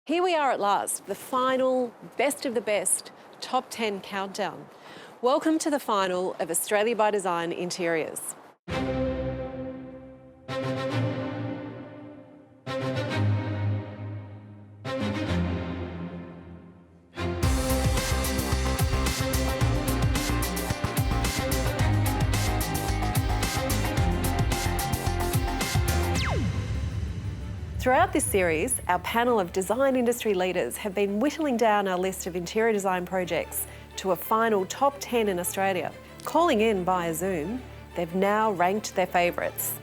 Here we are at last, the final best of the best top 10 countdown. Welcome to the final of Australia by Design Interiors. Throughout this series, our panel of design industry leaders have been whittling down our list of interior design projects to a final top 10 in Australia. Calling in via Zoom, they've now ranked their favourites.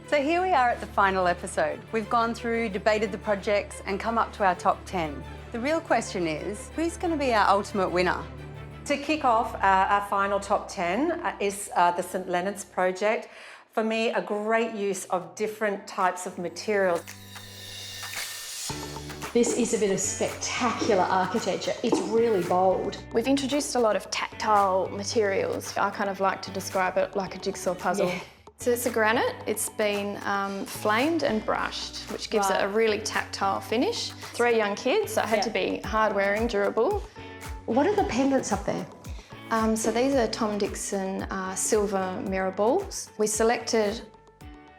So here we are at the final episode. We've gone through, debated the projects and come up to our top 10. The real question is, who's going to be our ultimate winner? To kick off our final top 10 is the St Leonard's project. For me, a great use of different types of materials. This is a bit of spectacular architecture. It's really bold. We've introduced a lot of tactile materials. I kind of like to describe it like a jigsaw puzzle. Yeah. So it's a granite. It's been flamed and brushed, which gives it a really tactile finish. 3 young kids, so it had to be hard-wearing, durable. What are the pendants up there? So these are Tom Dixon silver mirror balls. We selected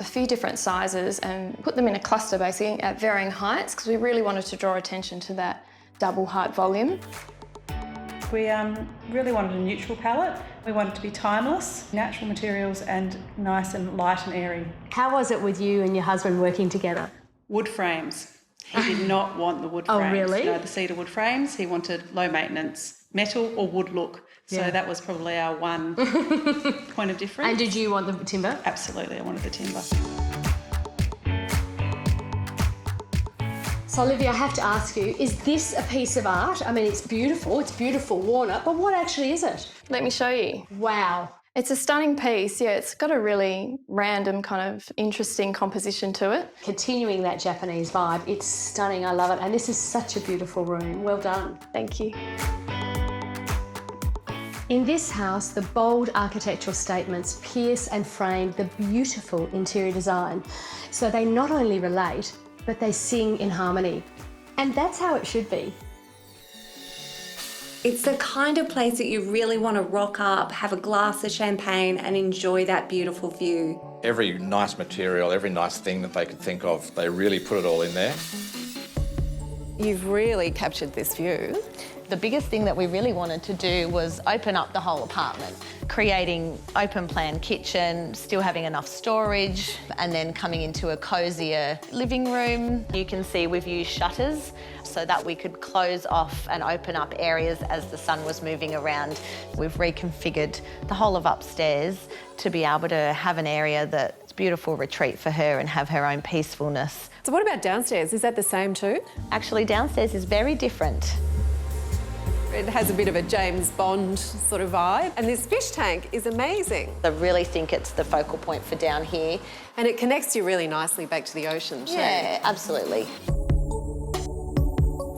a few different sizes and put them in a cluster basically at varying heights because we really wanted to draw attention to that double height volume. We really wanted a neutral palette. We wanted it to be timeless, natural materials and nice and light and airy. How was it with you and your husband working together? Wood frames. He did not want the wood frames. Oh, really? No, the cedar wood frames. He wanted low maintenance, metal or wood look. So that was probably our one point of difference. And did you want the timber? Absolutely, I wanted the timber. So Olivia, I have to ask you, is this a piece of art? I mean, it's beautiful walnut, but what actually is it? Let me show you. Wow. It's a stunning piece. Yeah, it's got a really random kind of interesting composition to it. Continuing that Japanese vibe, it's stunning, I love it. And this is such a beautiful room, well done. Thank you. In this house, the bold architectural statements pierce and frame the beautiful interior design. So they not only relate, but they sing in harmony. And that's how it should be. It's the kind of place that you really want to rock up, have a glass of champagne and enjoy that beautiful view. Every nice material, every nice thing that they could think of, they really put it all in there. You've really captured this view. The biggest thing that we really wanted to do was open up the whole apartment, creating open plan kitchen, still having enough storage, and then coming into a cosier living room. You can see we've used shutters so that we could close off and open up areas as the sun was moving around. We've reconfigured the whole of upstairs to be able to have an area that's a beautiful retreat for her and have her own peacefulness. So what about downstairs? Is that the same too? Actually, downstairs is very different. It has a bit of a James Bond sort of vibe. And this fish tank is amazing. I really think it's the focal point for down here. And it connects you really nicely back to the ocean too. Yeah, absolutely.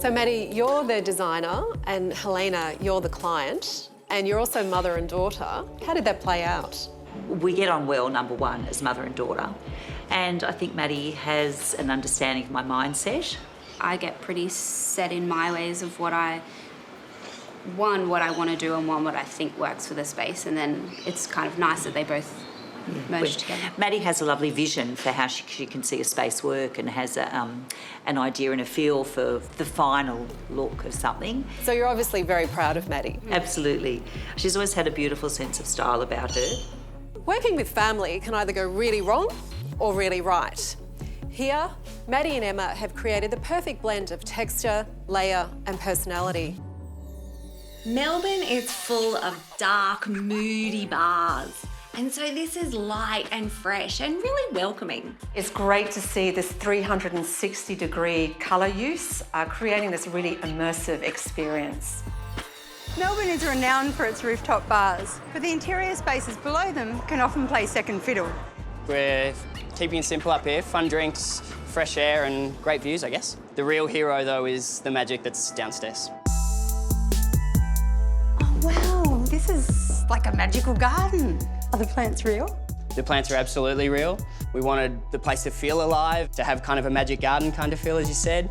So Maddie, you're the designer and Helena, you're the client. And you're also mother and daughter. How did that play out? We get on well, number one, as mother and daughter. And I think Maddie has an understanding of my mindset. I get pretty set in my ways of what I want to do and what I think works for the space, and then it's kind of nice that they both merge together. Maddie has a lovely vision for how she can see a space work and has an idea and a feel for the final look of something. So you're obviously very proud of Maddie. Absolutely. She's always had a beautiful sense of style about her. Working with family can either go really wrong or really right. Here, Maddie and Emma have created the perfect blend of texture, layer and personality. Melbourne is full of dark, moody bars. And so this is light and fresh and really welcoming. It's great to see this 360-degree colour use, creating this really immersive experience. Melbourne is renowned for its rooftop bars, but the interior spaces below them can often play second fiddle. We're keeping it simple up here, fun drinks, fresh air and great views, I guess. The real hero, though, is the magic that's downstairs. Oh, wow, this is like a magical garden. Are the plants real? The plants are absolutely real. We wanted the place to feel alive, to have kind of a magic garden kind of feel, as you said.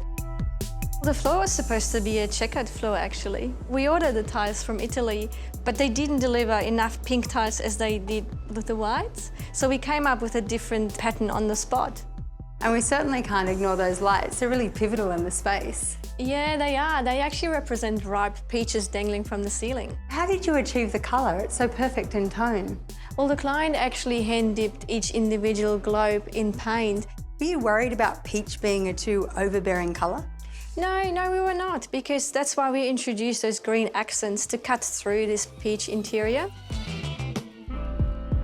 The floor was supposed to be a checkered floor, actually. We ordered the tiles from Italy, but they didn't deliver enough pink tiles as they did with the whites. So we came up with a different pattern on the spot. And we certainly can't ignore those lights. They're really pivotal in the space. Yeah, they are. They actually represent ripe peaches dangling from the ceiling. How did you achieve the colour? It's so perfect in tone. Well, the client actually hand-dipped each individual globe in paint. Were you worried about peach being a too overbearing colour? No, we were not, because that's why we introduced those green accents to cut through this peach interior.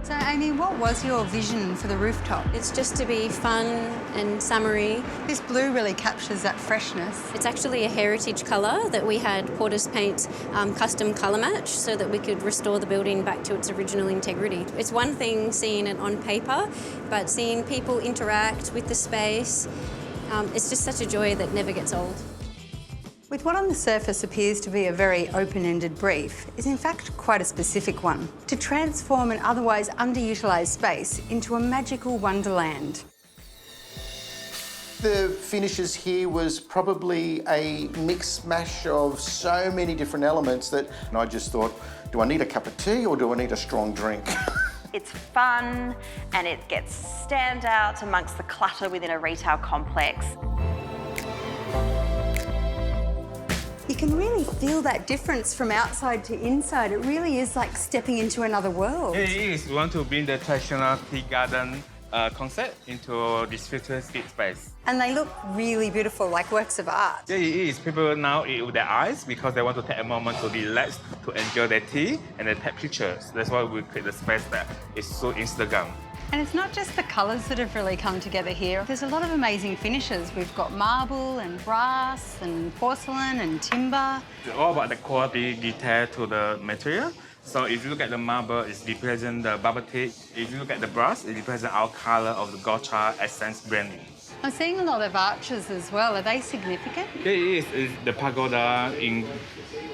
So, Amy, what was your vision for the rooftop? It's just to be fun and summery. This blue really captures that freshness. It's actually a heritage colour that we had Porter's Paint custom colour match so that we could restore the building back to its original integrity. It's one thing seeing it on paper, but seeing people interact with the space, it's just such a joy that never gets old. With what on the surface appears to be a very open-ended brief is in fact quite a specific one, to transform an otherwise underutilised space into a magical wonderland. The finishes here was probably a mix-mash of so many different elements that I just thought, do I need a cup of tea or do I need a strong drink? It's fun and it gets stand out amongst the clutter within a retail complex. You can really feel that difference from outside to inside. It really is like stepping into another world. It is. We want to bring the traditional tea garden concept into this futuristic space. And they look really beautiful, like works of art. Yeah, it is. People now eat with their eyes because they want to take a moment to relax, to enjoy their tea and then take pictures. That's why we create the space that is so Instagram. And it's not just the colours that have really come together here. There's a lot of amazing finishes. We've got marble and brass and porcelain and timber. It's all about the quality detail to the material. So if you look at the marble, it represents the bubble tea. If you look at the brass, it represents our colour of the Gotcha essence branding. I'm seeing a lot of arches as well. Are they significant? Yeah, it is. It's the pagoda in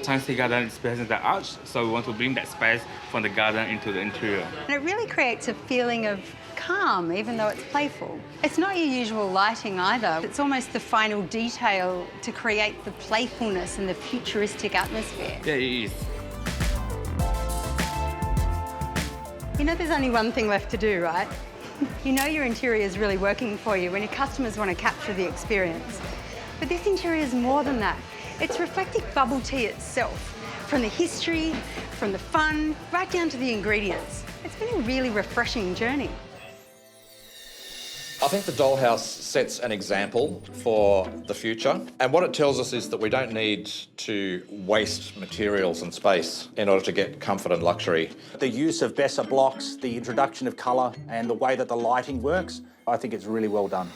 Chinese tea garden represents the arch, so we want to bring that space from the garden into the interior. And it really creates a feeling of calm, even though it's playful. It's not your usual lighting either. It's almost the final detail to create the playfulness and the futuristic atmosphere. Yeah, it is. You know there's only one thing left to do, right? You know your interior is really working for you when your customers want to capture the experience. But this interior is more than that. It's reflecting bubble tea itself, from the history, from the fun, right down to the ingredients. It's been a really refreshing journey. I think the dollhouse sets an example for the future, and what it tells us is that we don't need to waste materials and space in order to get comfort and luxury. The use of Besser blocks, the introduction of colour and the way that the lighting works, I think it's really well done.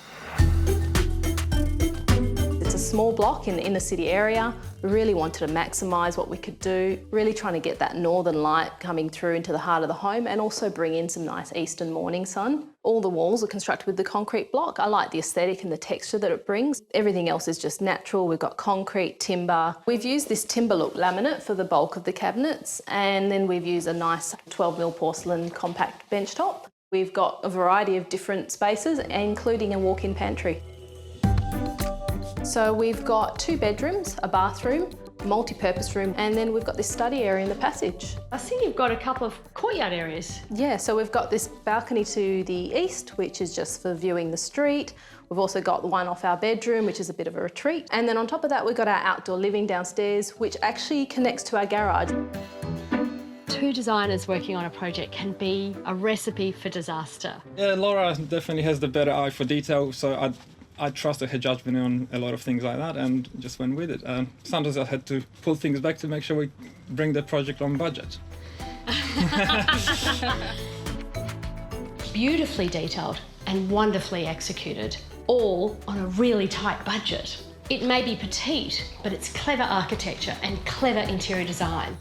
It's a small block in the inner city area. We really wanted to maximise what we could do, really trying to get that northern light coming through into the heart of the home and also bring in some nice eastern morning sun. All the walls are constructed with the concrete block. I like the aesthetic and the texture that it brings. Everything else is just natural. We've got concrete, timber. We've used this timber look laminate for the bulk of the cabinets, and then we've used a nice 12mm porcelain compact bench top. We've got a variety of different spaces, including a walk-in pantry. So we've got 2 bedrooms, a bathroom, a multi-purpose room, and then we've got this study area in the passage. I see you've got a couple of courtyard areas. Yeah, so we've got this balcony to the east, which is just for viewing the street. We've also got the one off our bedroom, which is a bit of a retreat. And then on top of that, we've got our outdoor living downstairs, which actually connects to our garage. 2 designers working on a project can be a recipe for disaster. Yeah, Laura definitely has the better eye for detail, so I trusted her judgment on a lot of things like that and just went with it. Sometimes I had to pull things back to make sure we bring the project on budget. Beautifully detailed and wonderfully executed, all on a really tight budget. It may be petite, but it's clever architecture and clever interior design.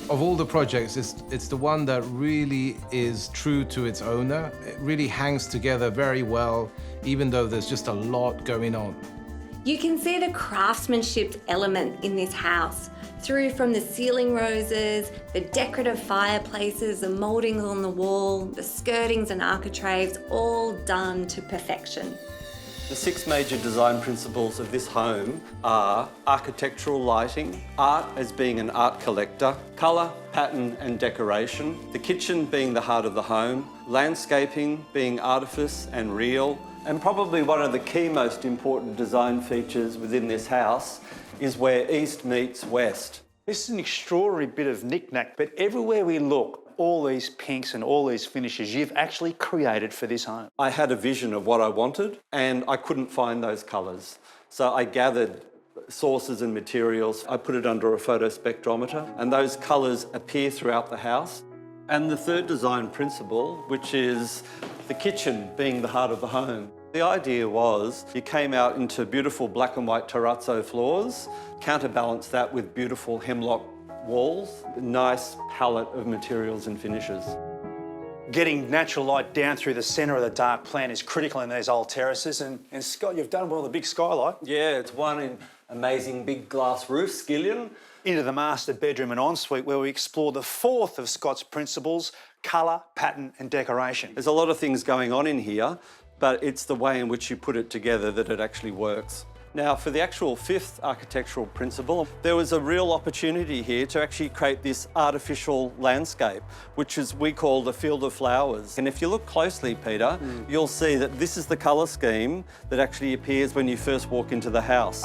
Of all the projects, it's the one that really is true to its owner. It really hangs together very well, even though there's just a lot going on. You can see the craftsmanship element in this house, through from the ceiling roses, the decorative fireplaces, the mouldings on the wall, the skirtings and architraves, all done to perfection. The 6 major design principles of this home are architectural lighting, art as being an art collector, colour, pattern and decoration, the kitchen being the heart of the home, landscaping being artifice and real, and probably one of the key most important design features within this house is where East meets West. This is an extraordinary bit of knick-knack, but everywhere we look, all these pinks and all these finishes you've actually created for this home. I had a vision of what I wanted and I couldn't find those colours. So I gathered sources and materials. I put it under a photospectrometer and those colours appear throughout the house. And the third design principle, which is the kitchen being the heart of the home. The idea was you came out into beautiful black and white terrazzo floors, counterbalance that with beautiful hemlock walls, nice palette of materials and finishes. Getting natural light down through the centre of the dark plan is critical in these old terraces, and Scott, you've done well with the big skylight. Yeah, it's one amazing big glass roof, skillion. Into the master bedroom and ensuite where we explore the fourth of Scott's principles, colour, pattern and decoration. There's a lot of things going on in here, but it's the way in which you put it together that it actually works. Now, for the actual 5th architectural principle, there was a real opportunity here to actually create this artificial landscape, which is we call the field of flowers. And if you look closely, Peter, you'll see that this is the colour scheme that actually appears when you first walk into the house.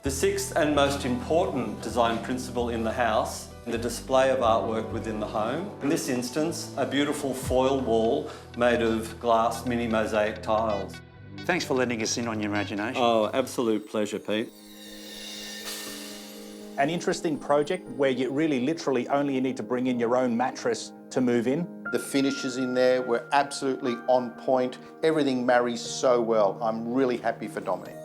The 6th and most important design principle in the house, the display of artwork within the home. In this instance, a beautiful foil wall made of glass mini mosaic tiles. Thanks for letting us in on your imagination. Oh, absolute pleasure, Pete. An interesting project where you really literally only need to bring in your own mattress to move in. The finishes in there were absolutely on point. Everything marries so well. I'm really happy for Dominic.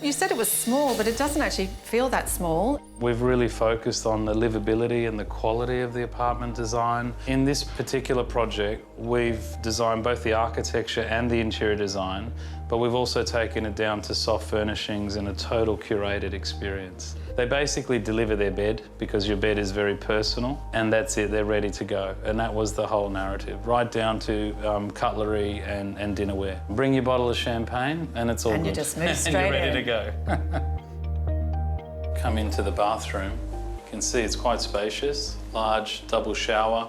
You said it was small, but it doesn't actually feel that small. We've really focused on the livability and the quality of the apartment design. In this particular project, we've designed both the architecture and the interior design, but we've also taken it down to soft furnishings and a total curated experience. They basically deliver their bed because your bed is very personal, and that's it, they're ready to go. And that was the whole narrative, right down to cutlery and dinnerware. Bring your bottle of champagne and it's all good. And you just move straight and you're ready in. to go. Come into the bathroom. You can see it's quite spacious, large double shower,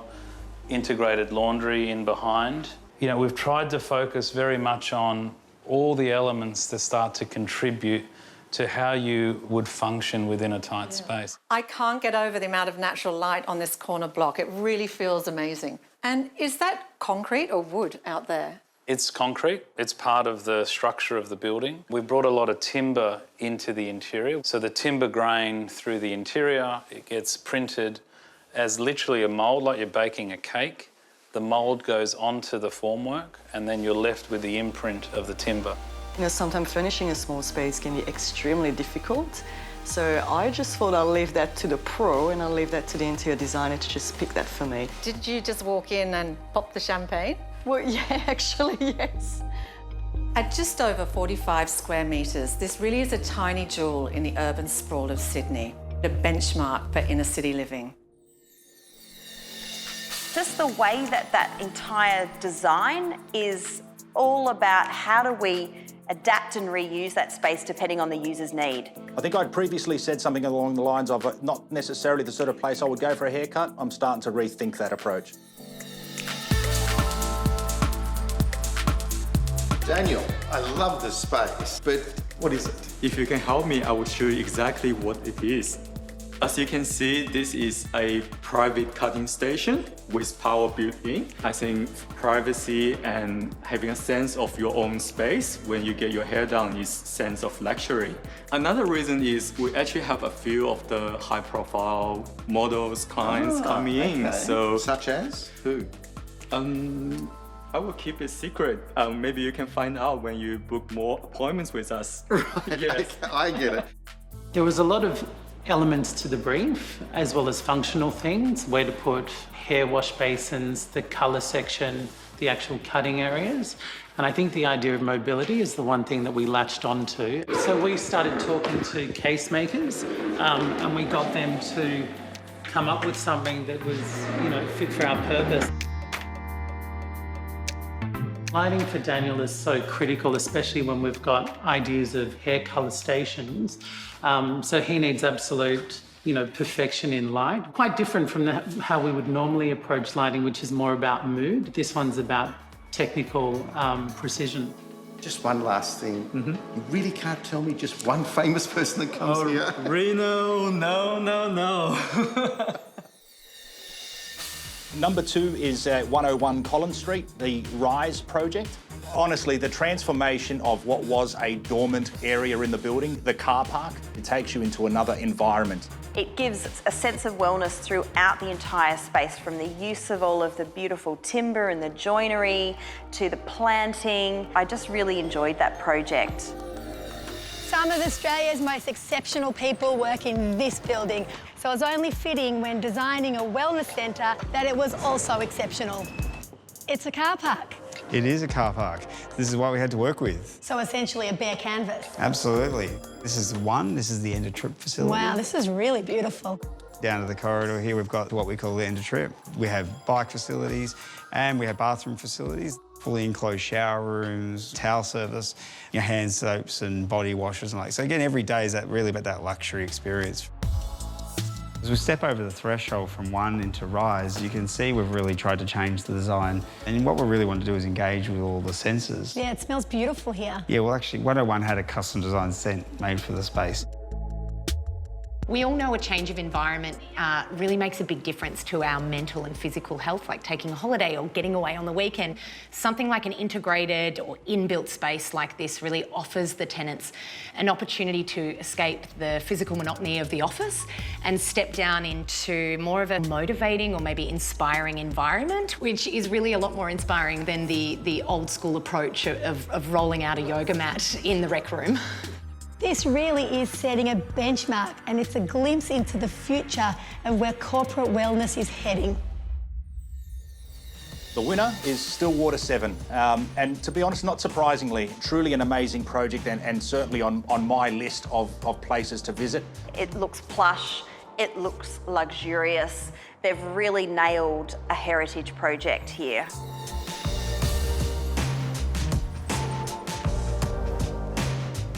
integrated laundry in behind. You know, we've tried to focus very much on all the elements that start to contribute to how you would function within a tight space. I can't get over the amount of natural light on this corner block. It really feels amazing. And is that concrete or wood out there? It's concrete. It's part of the structure of the building. We've brought a lot of timber into the interior. So the timber grain through the interior, it gets printed as literally a mould, like you're baking a cake. The mould goes onto the formwork and then you're left with the imprint of the timber. You know, sometimes furnishing a small space can be extremely difficult. So I just thought I'll leave that to the pro and I'll leave that to the interior designer to just pick that for me. Did you just walk in and pop the champagne? Well, yeah, actually, yes. At just over 45 square metres, this really is a tiny jewel in the urban sprawl of Sydney, a benchmark for inner city living. Just the way that entire design is all about how do we adapt and reuse that space depending on the user's need. I think I'd previously said something along the lines of not necessarily the sort of place I would go for a haircut. I'm starting to rethink that approach. Daniel, I love this space, but what is it? If you can help me, I will show you exactly what it is. As you can see, this is a private cutting station with power built in. I think privacy and having a sense of your own space when you get your hair done is sense of luxury. Another reason is we actually have a few of the high-profile models, clients coming in. Okay. So, such as who? I will keep it secret. Maybe you can find out when you book more appointments with us. Right, yes. I get it. There was a lot of elements to the brief, as well as functional things, where to put hair wash basins, the colour section, the actual cutting areas. And I think the idea of mobility is the one thing that we latched onto. So we started talking to case makers and we got them to come up with something that was, fit for our purpose. Lighting for Daniel is so critical, especially when we've got ideas of hair colour stations. So he needs absolute, perfection in light. Quite different from how we would normally approach lighting, which is more about mood. This one's about technical precision. Just one last thing. You really can't tell me just one famous person that comes here? Reno, no. Number 2 is 101 Collins Street, the RISE project. Honestly, the transformation of what was a dormant area in the building, the car park, it takes you into another environment. It gives a sense of wellness throughout the entire space, from the use of all of the beautiful timber and the joinery to the planting. I just really enjoyed that project. Some of Australia's most exceptional people work in this building, so it was only fitting when designing a wellness centre that it was also exceptional. It's a car park. It is a car park. This is what we had to work with. So essentially a bare canvas. Absolutely. This is the end of trip facility. Wow, this is really beautiful. Down to the corridor here, we've got what we call the end of trip. We have bike facilities and we have bathroom facilities, fully enclosed shower rooms, towel service, hand soaps and body washers and like. So again, every day is really about that luxury experience. As we step over the threshold from 1 into RISE, you can see we've really tried to change the design. And what we really want to do is engage with all the senses. Yeah, it smells beautiful here. Yeah, well, actually, 101 had a custom design scent made for the space. We all know a change of environment really makes a big difference to our mental and physical health, like taking a holiday or getting away on the weekend. Something like an integrated or inbuilt space like this really offers the tenants an opportunity to escape the physical monotony of the office and step down into more of a motivating or maybe inspiring environment, which is really a lot more inspiring than the old school approach of rolling out a yoga mat in the rec room. This really is setting a benchmark, and it's a glimpse into the future of where corporate wellness is heading. The winner is Stillwater 7, and to be honest, not surprisingly, truly an amazing project and certainly on my list of places to visit. It looks plush, it looks luxurious. They've really nailed a heritage project here.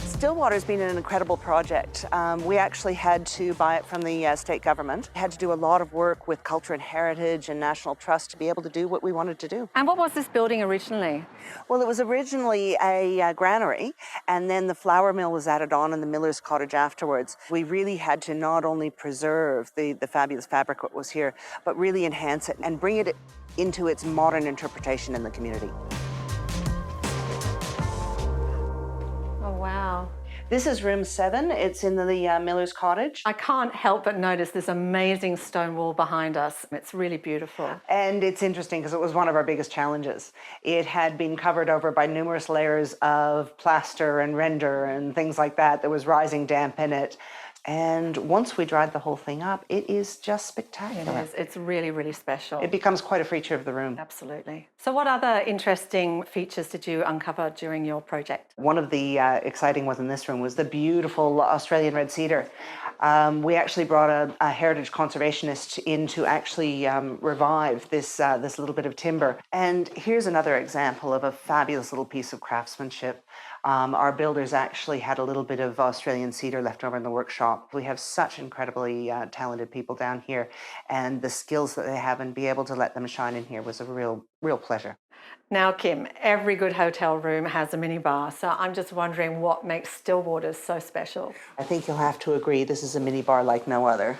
Stillwater's been an incredible project. We actually had to buy it from the state government. Had to do a lot of work with Culture and Heritage and National Trust to be able to do what we wanted to do. And what was this building originally? Well, it was originally a granary, and then the flour mill was added on and the miller's cottage afterwards. We really had to not only preserve the fabulous fabric that was here, but really enhance it and bring it into its modern interpretation in the community. Oh, wow. This is room 7. It's in the miller's cottage. I can't help but notice this amazing stone wall behind us. It's really beautiful. And it's interesting because it was one of our biggest challenges. It had been covered over by numerous layers of plaster and render and things like that. There was rising damp in it. And once we dried the whole thing up, it is just spectacular. It is. It's really, really special. It becomes quite a feature of the room. Absolutely. So what other interesting features did you uncover during your project? One of the exciting ones in this room was the beautiful Australian red cedar. We actually brought a heritage conservationist in to actually revive this little bit of timber. And here's another example of a fabulous little piece of craftsmanship. Our builders actually had a little bit of Australian cedar left over in the workshop. We have such incredibly talented people down here, and the skills that they have and be able to let them shine in here was a real pleasure. Now, Kim, every good hotel room has a minibar, so I'm just wondering what makes Stillwater's so special. I think you'll have to agree this is a minibar like no other.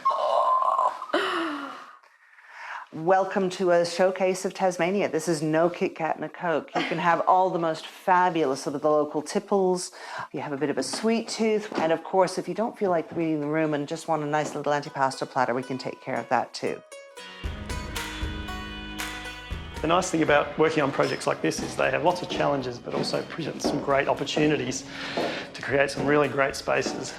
Welcome to a showcase of Tasmania. This is no Kit Kat and a Coke. You can have all the most fabulous of the local tipples. You have a bit of a sweet tooth. And of course, if you don't feel like reading the room and just want a nice little antipasto platter, we can take care of that too. The nice thing about working on projects like this is they have lots of challenges, but also present some great opportunities to create some really great spaces.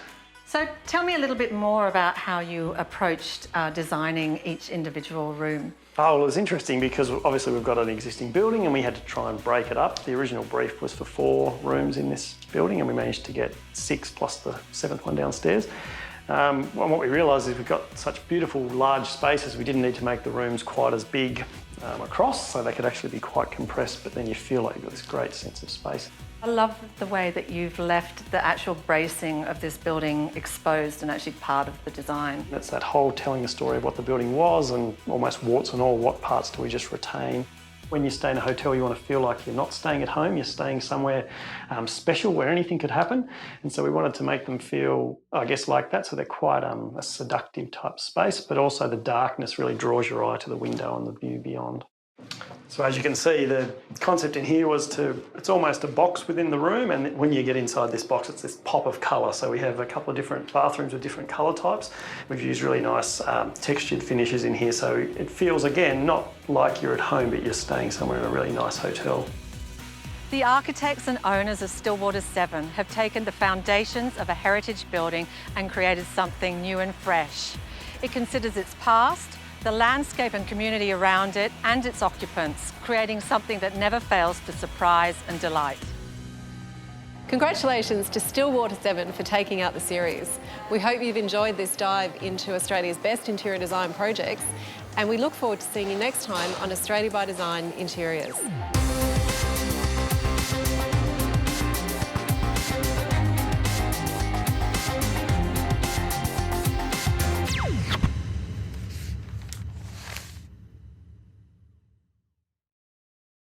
So tell me a little bit more about how you approached designing each individual room. Oh, well, it was interesting because obviously we've got an existing building and we had to try and break it up. The original brief was for 4 rooms in this building and we managed to get 6 plus the 7th one downstairs. And what we realised is we've got such beautiful large spaces, we didn't need to make the rooms quite as big across, so they could actually be quite compressed, but then you feel like you've got this great sense of space. I love the way that you've left the actual bracing of this building exposed and actually part of the design. It's that whole telling the story of what the building was and almost warts and all, what parts do we just retain. When you stay in a hotel, you want to feel like you're not staying at home, you're staying somewhere special where anything could happen. And so we wanted to make them feel, I guess, like that. So they're quite a seductive type space, but also the darkness really draws your eye to the window and the view beyond. So as you can see, the concept in here was it's almost a box within the room, and when you get inside this box, it's this pop of colour. So we have a couple of different bathrooms with different colour types. We've used really nice textured finishes in here, so it feels, again, not like you're at home, but you're staying somewhere in a really nice hotel. The architects and owners of Stillwater 7 have taken the foundations of a heritage building and created something new and fresh. It considers its past, the landscape and community around it, and its occupants, creating something that never fails to surprise and delight. Congratulations to Stillwater 7 for taking out the series. We hope you've enjoyed this dive into Australia's best interior design projects, and we look forward to seeing you next time on Australia by Design Interiors.